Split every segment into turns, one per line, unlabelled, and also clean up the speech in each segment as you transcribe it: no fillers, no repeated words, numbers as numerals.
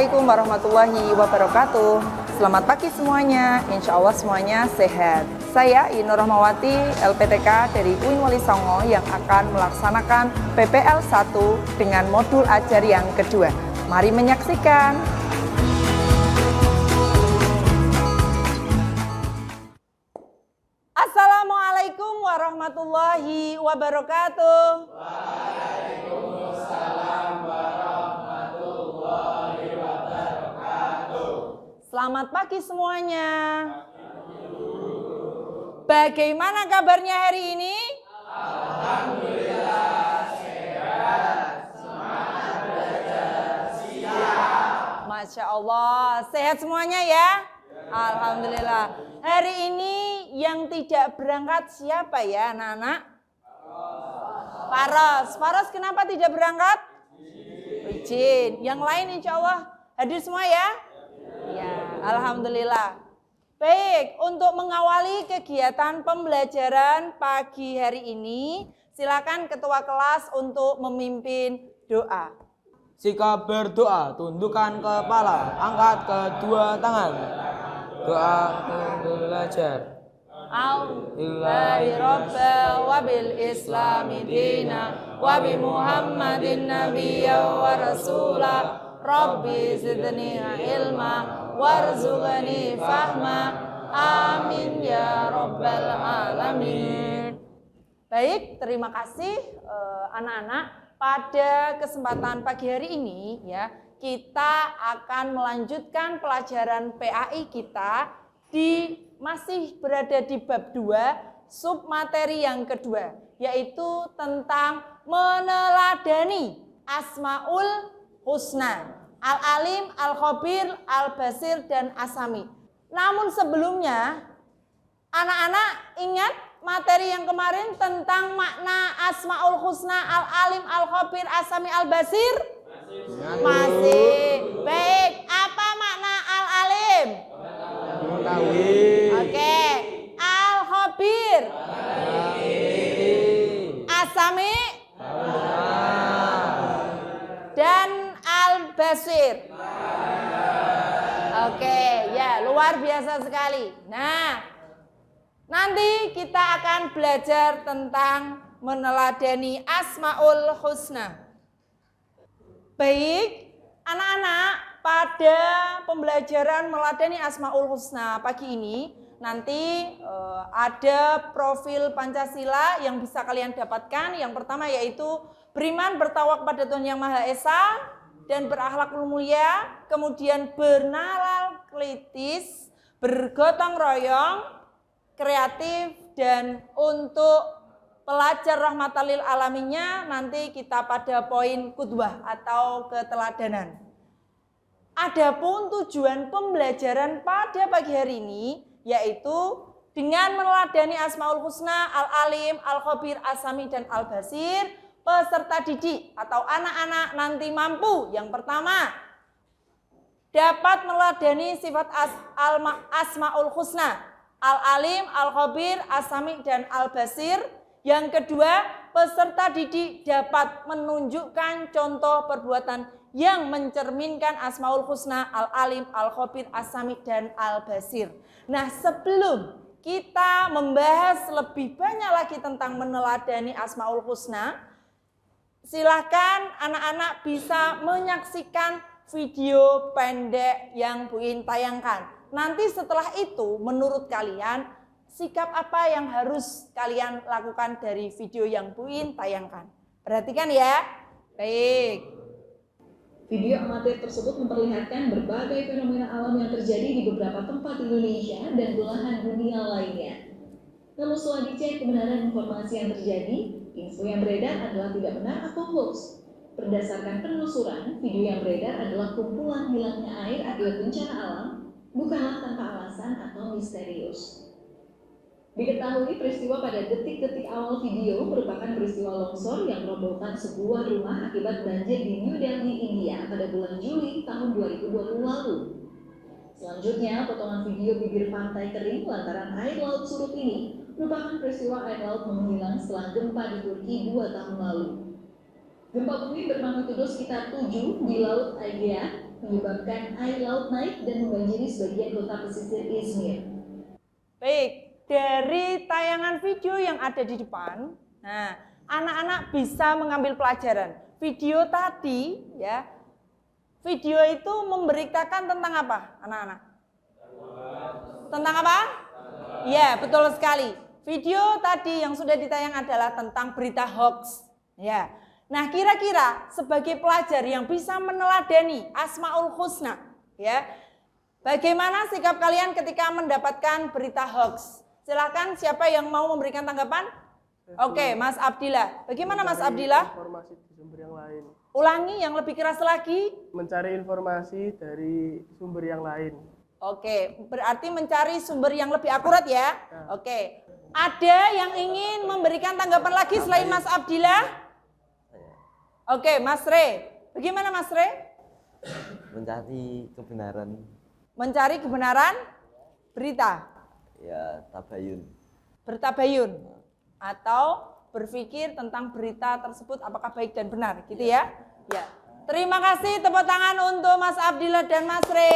Assalamualaikum warahmatullahi wabarakatuh. Selamat pagi semuanya, insya Allah semuanya sehat. Saya Inur Rahmawati, LPTK dari UIN Wali Songo yang akan melaksanakan PPL 1 dengan modul ajar yang kedua. Mari menyaksikan. Assalamualaikum warahmatullahi wabarakatuh. Waalaikumsalam warahmatullahi wabarakatuh. Selamat pagi semuanya. Bagaimana kabarnya hari ini? Alhamdulillah sehat. Semangat belajar siap. Masya Allah, sehat semuanya ya? Alhamdulillah. Hari ini yang tidak berangkat siapa ya anak-anak? Faros kenapa tidak berangkat? Izin. Yang lain insya Allah hadir semua ya? Ya, Alhamdulillah. Baik, untuk mengawali kegiatan pembelajaran pagi hari ini, silakan ketua kelas untuk memimpin doa.
Sikap berdoa, tundukkan kepala, angkat kedua tangan. Doa belajar.
Allahi Rabba wa bil Islami dina wa bi Muhammadin nabiyya wa rasula Rabbi zidni ilma warzuqni fahma amin ya rabbal alamin. Baik, terima kasih anak-anak. Pada kesempatan pagi hari ini ya, kita akan melanjutkan pelajaran PAI kita masih berada di bab 2, submateri yang kedua, yaitu tentang meneladani Asmaul Husna, Al-Alim, Al-Khabir, Al-Basir, dan As-Sami. Namun sebelumnya, anak-anak ingat materi yang kemarin tentang makna Asmaul Husna, Al-Alim, Al-Khabir, As-Sami, Al-Basir? Masih. Baik, apa makna Al-Alim? Oke. Al-Khabir? As-Sami? Dan Al-Basir? Oke, ya luar biasa sekali. Nah, nanti kita akan belajar tentang meneladani Asmaul Husna. Baik, anak-anak, pada pembelajaran meneladani Asmaul Husna pagi ini, nanti ada profil Pancasila yang bisa kalian dapatkan. Yang pertama yaitu beriman bertawak pada Tuhan Yang Maha Esa dan berakhlakul mulia, kemudian bernalar kritis, bergotong royong, kreatif, dan untuk pelajar rahmatan lil alaminnya nanti kita pada poin qudwah atau keteladanan. Adapun tujuan pembelajaran pada pagi hari ini yaitu dengan meneladani Asmaul Husna, Al-Alim, Al-Khabir, As-Sami, dan Al-Basir, peserta didik atau anak-anak nanti mampu yang pertama dapat meneladani sifat Asmaul Husna, Al-Alim, Al-Khabir, As-Sami, dan Al-Basir. Yang kedua, peserta didik dapat menunjukkan contoh perbuatan yang mencerminkan Asmaul Husna, Al-Alim, Al-Khabir, As-Sami, dan Al-Basir. Nah, sebelum kita membahas lebih banyak lagi tentang meneladani Asmaul Husna, silakan anak-anak bisa menyaksikan video pendek yang Bu In tayangkan. Nanti setelah itu, menurut kalian, sikap apa yang harus kalian lakukan dari video yang Bu In tayangkan? Perhatikan ya. Baik.
Video amatir tersebut memperlihatkan berbagai fenomena alam yang terjadi di beberapa tempat di Indonesia dan belahan dunia lainnya. Namun setelah dicek kebenaran informasi yang terjadi, info yang beredar adalah tidak benar atau hoax. Berdasarkan penelusuran, video yang beredar adalah kumpulan hilangnya air akibat bencana alam, bukanlah tanpa alasan atau misterius. Diketahui peristiwa pada detik-detik awal video merupakan peristiwa longsor yang merobohkan sebuah rumah akibat banjir di New Delhi, India pada bulan Juli tahun 2020 lalu. Selanjutnya, potongan video bibir pantai kering lantaran air laut surut ini merupakan peristiwa air laut menghilang setelah gempa di Turki 2 tahun lalu. Gempa bumi bermagnitudo sekitar 7 di Laut Aegea menyebabkan air laut naik dan membanjiri sebagian kota pesisir Izmir.
Baik, dari tayangan video yang ada di depan, nah, anak-anak bisa mengambil pelajaran. Video tadi, ya, video itu memberitakan tentang apa, anak-anak? Tentang apa? Ya, betul sekali. Video tadi yang sudah ditayang adalah tentang berita hoax. Ya. Nah, kira-kira sebagai pelajar yang bisa meneladani Asmaul Husna, ya, bagaimana sikap kalian ketika mendapatkan berita hoax? Silakan, siapa yang mau memberikan tanggapan? Oke, Mas Abdillah. Bagaimana Mas Abdillah?
Informasi di sumber yang lain.
Ulangi yang lebih keras lagi.
Mencari informasi dari sumber yang lain.
Oke, berarti mencari sumber yang lebih akurat ya. Oke. Ada yang ingin memberikan tanggapan lagi selain Mas Abdillah? Oke, Mas Re. Bagaimana Mas Re?
Mencari kebenaran,
Mencari kebenaran berita.
ya tabayun.
Bertabayun. Atau berpikir tentang berita tersebut apakah baik dan benar, gitu ya? Ya. Terima kasih, tepuk tangan untuk Mas Abdillah dan Mas Re.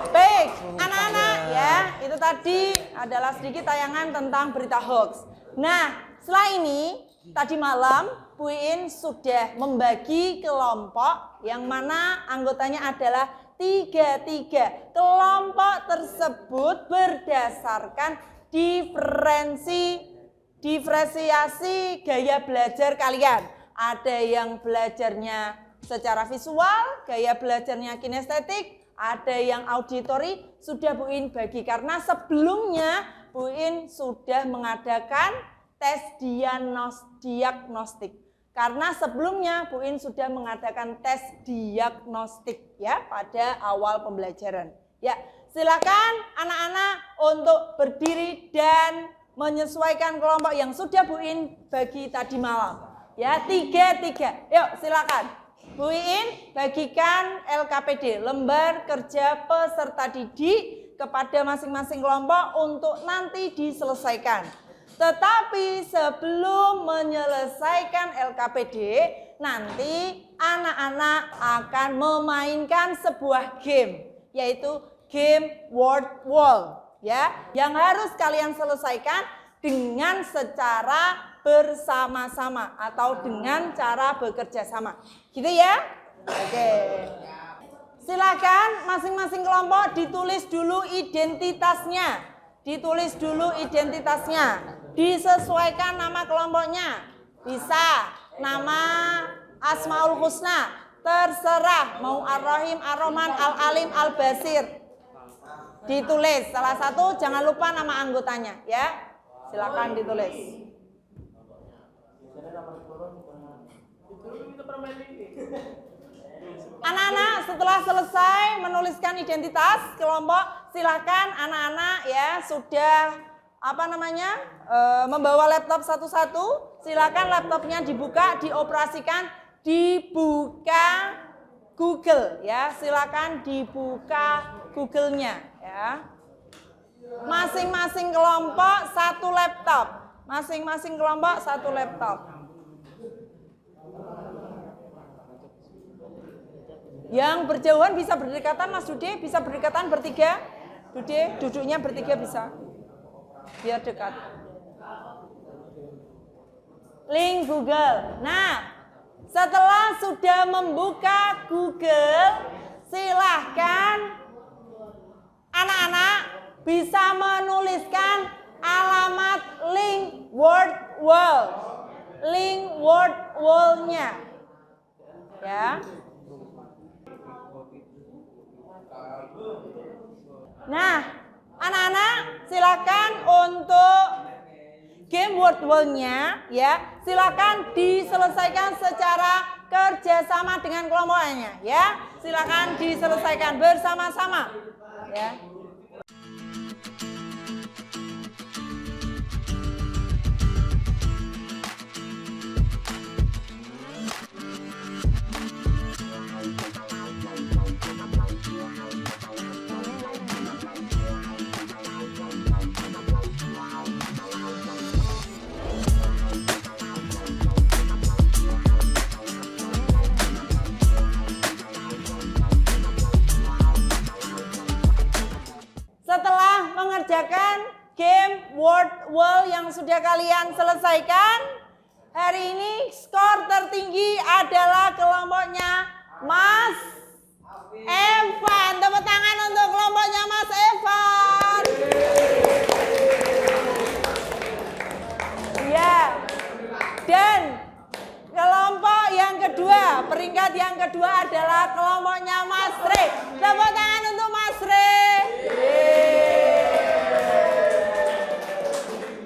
Baik, anak-anak ya, itu tadi adalah sedikit tayangan tentang berita hoax. Nah, setelah ini tadi malam Bu In sudah membagi kelompok yang mana anggotanya adalah 3. Kelompok tersebut berdasarkan diferensiasi gaya belajar kalian. Ada yang belajarnya secara visual, gaya belajarnya kinestetik, ada yang auditori. Sudah Bu In bagi karena sebelumnya Bu In sudah mengadakan tes diagnostik. Karena sebelumnya Bu In sudah mengadakan tes diagnostik ya pada awal pembelajaran. Ya, silakan anak-anak untuk berdiri dan menyesuaikan kelompok yang sudah Bu In bagi tadi malam. Ya, 3. Yuk, silakan. Bu In bagikan LKPD, lembar kerja peserta didik kepada masing-masing kelompok untuk nanti diselesaikan. Tetapi sebelum menyelesaikan LKPD, nanti anak-anak akan memainkan sebuah game, yaitu game word wall, ya, yang harus kalian selesaikan dengan secara bersama-sama atau dengan cara bekerja sama. Gitu ya? Oke. Silakan masing-masing kelompok ditulis dulu identitasnya. Ditulis dulu identitasnya. Disesuaikan nama kelompoknya. Bisa nama Asmaul Husna, terserah mau Ar-Rahim, Ar-Rahman, Al-Alim, Al-Basir. Ditulis salah satu, jangan lupa nama anggotanya ya. Silakan ditulis. Anak-anak setelah selesai menuliskan identitas kelompok, silakan anak-anak ya sudah membawa laptop satu-satu. Silakan laptopnya dibuka, dioperasikan, dibuka Google ya. Silakan dibuka Google-nya ya. Masing-masing kelompok satu laptop. Masing-masing kelompok satu laptop. Yang berjauhan bisa berdekatan, Mas Dude, bisa berdekatan bertiga. Dude, duduknya bertiga bisa. Biar dekat. Link Google. Nah, setelah sudah membuka Google, silahkan anak-anak bisa menuliskan alamat link word wall. Link word wall-nya. Ya. Nah, anak-anak silakan untuk game word wall-nya ya, silakan diselesaikan secara kerjasama dengan kelompoknya ya. Silakan diselesaikan bersama-sama ya. mengerjakan game Word Wall yang sudah kalian selesaikan. Hari ini skor tertinggi adalah kelompoknya Mas Evan. Tepuk tangan untuk kelompoknya Mas Evan. Ya. Dan kelompok yang kedua, peringkat yang kedua adalah kelompoknya Mas Re. Tepuk tangan untuk Mas Re.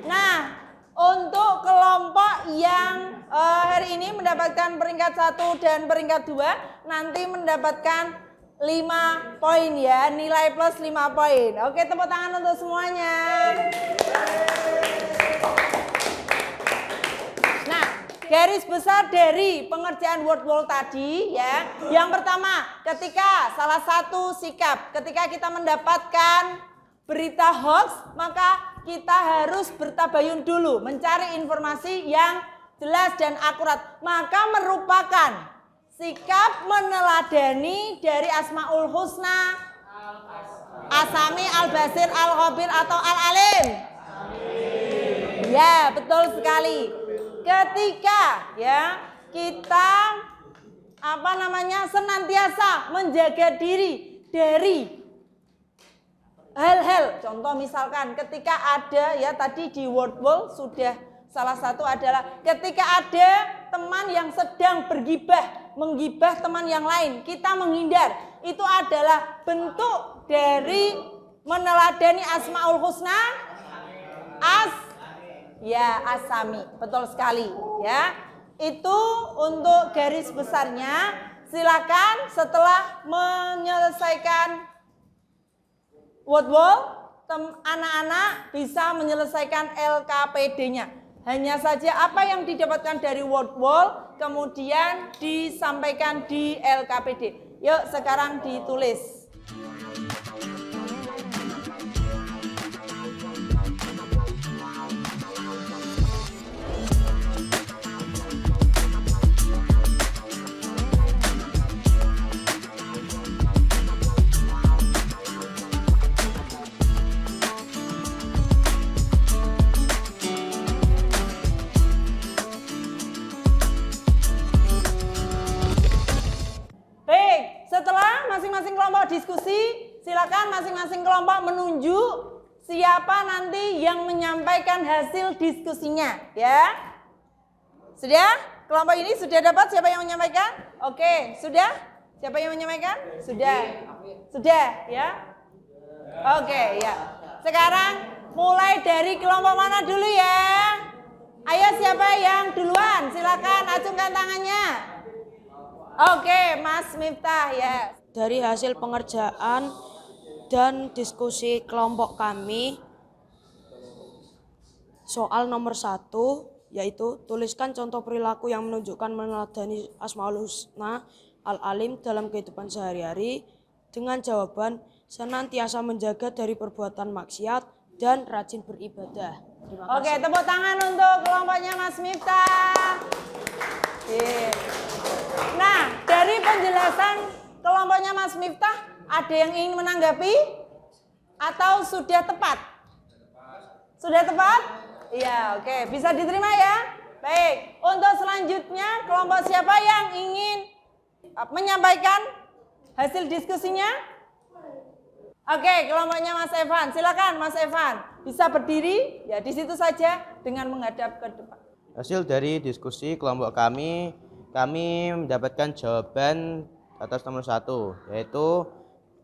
Nah, untuk kelompok yang hari ini mendapatkan peringkat 1 dan peringkat 2 nanti mendapatkan 5 poin ya, nilai plus 5 poin. Oke, tepuk tangan untuk semuanya. Nah, garis besar dari pengerjaan word wall tadi ya. Yang pertama, ketika salah satu sikap, ketika kita mendapatkan berita hoax, maka kita harus bertabayun dulu, mencari informasi yang jelas dan akurat. Maka merupakan sikap meneladani dari Asmaul Husna, Asami, Al-Basir, Al-Khabir atau Al-Alim. Ya, betul sekali. Ketika ya kita senantiasa menjaga diri dari hal-hal, contoh misalkan ketika ada ya tadi di word wall sudah salah satu adalah ketika ada teman yang sedang menggibah teman yang lain, kita menghindar. Itu adalah bentuk dari meneladani Asmaul Husna, Asami. Betul sekali ya. Itu untuk garis besarnya. Silakan setelah menyelesaikan word wall, anak-anak bisa menyelesaikan LKPD-nya. Hanya saja apa yang didapatkan dari word wall kemudian disampaikan di LKPD. Yuk sekarang ditulis. Masing-masing kelompok diskusi, silakan masing-masing kelompok menunjuk siapa nanti yang menyampaikan hasil diskusinya, ya. Sudah? Kelompok ini sudah dapat siapa yang menyampaikan? Oke, sudah? Siapa yang menyampaikan? Sudah. Sudah, ya. Oke, ya. Sekarang mulai dari kelompok mana dulu ya? Ayo siapa yang duluan? Silakan acungkan tangannya. Oke, Mas Miftah ya.
Dari hasil pengerjaan dan diskusi kelompok kami, soal nomor 1 yaitu tuliskan contoh perilaku yang menunjukkan meneladani Asmaul Husna Al-Alim dalam kehidupan sehari-hari dengan jawaban senantiasa menjaga dari perbuatan maksiat dan rajin beribadah. Terima kasih.
Oke, tepuk tangan untuk kelompoknya Mas Miftah. Nah, dari penjelasan kelompoknya Mas Miftah, ada yang ingin menanggapi? Atau sudah tepat? Sudah tepat? Iya, oke. Bisa diterima ya? Baik. Untuk selanjutnya, kelompok siapa yang ingin menyampaikan hasil diskusinya? Oke, kelompoknya Mas Evan. Silakan Mas Evan. Bisa berdiri? Ya, di situ saja dengan menghadap ke depan.
Hasil dari diskusi kelompok kami mendapatkan jawaban atas nomor 1, yaitu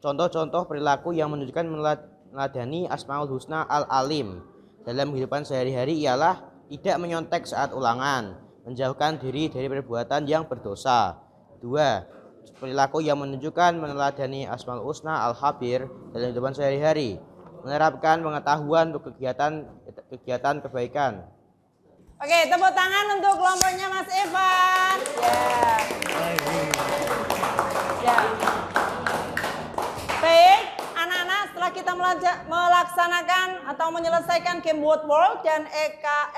contoh-contoh perilaku yang menunjukkan meneladani Asmaul Husna Al-Alim dalam kehidupan sehari-hari ialah tidak menyontek saat ulangan, menjauhkan diri dari perbuatan yang berdosa. 2. Perilaku yang menunjukkan meneladani Asmaul Husna Al-Khabir dalam kehidupan sehari-hari, menerapkan pengetahuan untuk kegiatan kebaikan.
Oke, tepuk tangan untuk kelompoknya Mas Evan. Ya. Baik, anak-anak, setelah kita melaksanakan atau menyelesaikan game word wall dan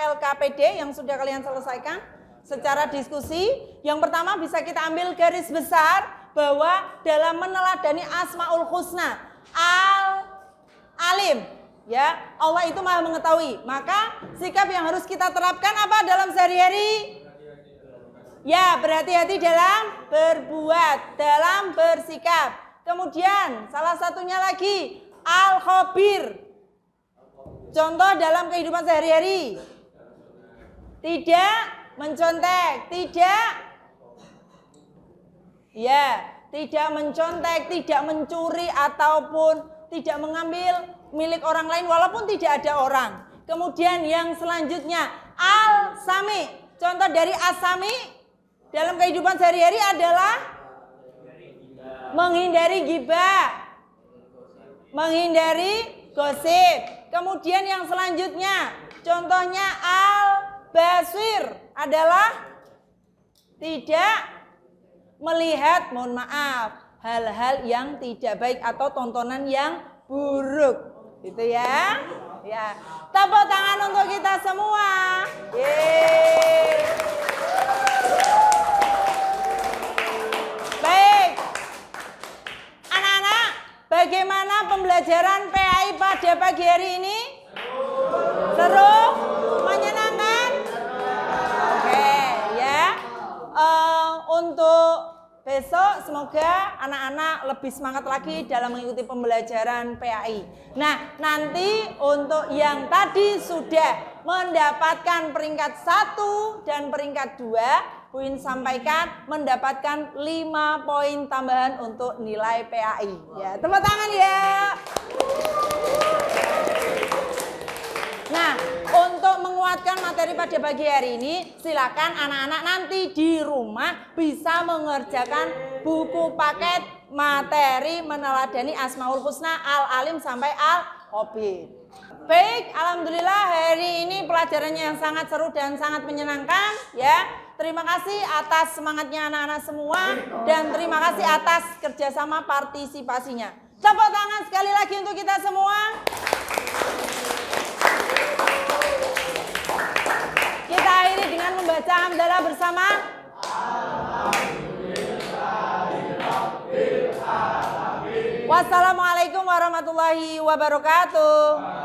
LKPD yang sudah kalian selesaikan secara diskusi, yang pertama bisa kita ambil garis besar bahwa dalam meneladani Asmaul Husna Al-Alim Ya, Allah itu Maha mengetahui. Maka sikap yang harus kita terapkan apa dalam sehari-hari? Ya, berhati-hati dalam berbuat, dalam bersikap. Kemudian salah satunya lagi al-khabir. Contoh dalam kehidupan sehari-hari. Tidak mencontek, tidak mencontek, tidak mencuri ataupun tidak mengambil milik orang lain walaupun tidak ada orang. Kemudian yang selanjutnya al-sami. Contoh dari as-sami dalam kehidupan sehari-hari adalah menghindari ghibah, menghindari gosip. Kemudian yang selanjutnya contohnya al-basir adalah tidak melihat, mohon maaf, hal-hal yang tidak baik atau tontonan yang buruk. Gitu ya. Ya. Tepuk tangan untuk kita semua. Yeay. Baik. Anak-anak, bagaimana pembelajaran PAI pada pagi hari ini? Seru? Menyenangkan? Oke, ya. Untuk besok semoga anak-anak lebih semangat lagi dalam mengikuti pembelajaran PAI. Nah, nanti untuk yang tadi sudah mendapatkan peringkat 1 dan peringkat 2, Bu In sampaikan mendapatkan 5 poin tambahan untuk nilai PAI. Ya, tepuk tangan ya. Nah, untuk menguatkan materi pada pagi hari ini, silakan anak-anak nanti di rumah bisa mengerjakan buku paket materi meneladani Asmaul Husna Al-Alim sampai Al-Khabir. Baik, alhamdulillah hari ini pelajarannya yang sangat seru dan sangat menyenangkan ya. Terima kasih atas semangatnya anak-anak semua dan terima kasih atas kerjasama partisipasinya. Tepuk tangan sekali lagi untuk kita semua. Kita akhiri dengan membaca hamdalah bersama. Wassalamualaikum warahmatullahi wabarakatuh.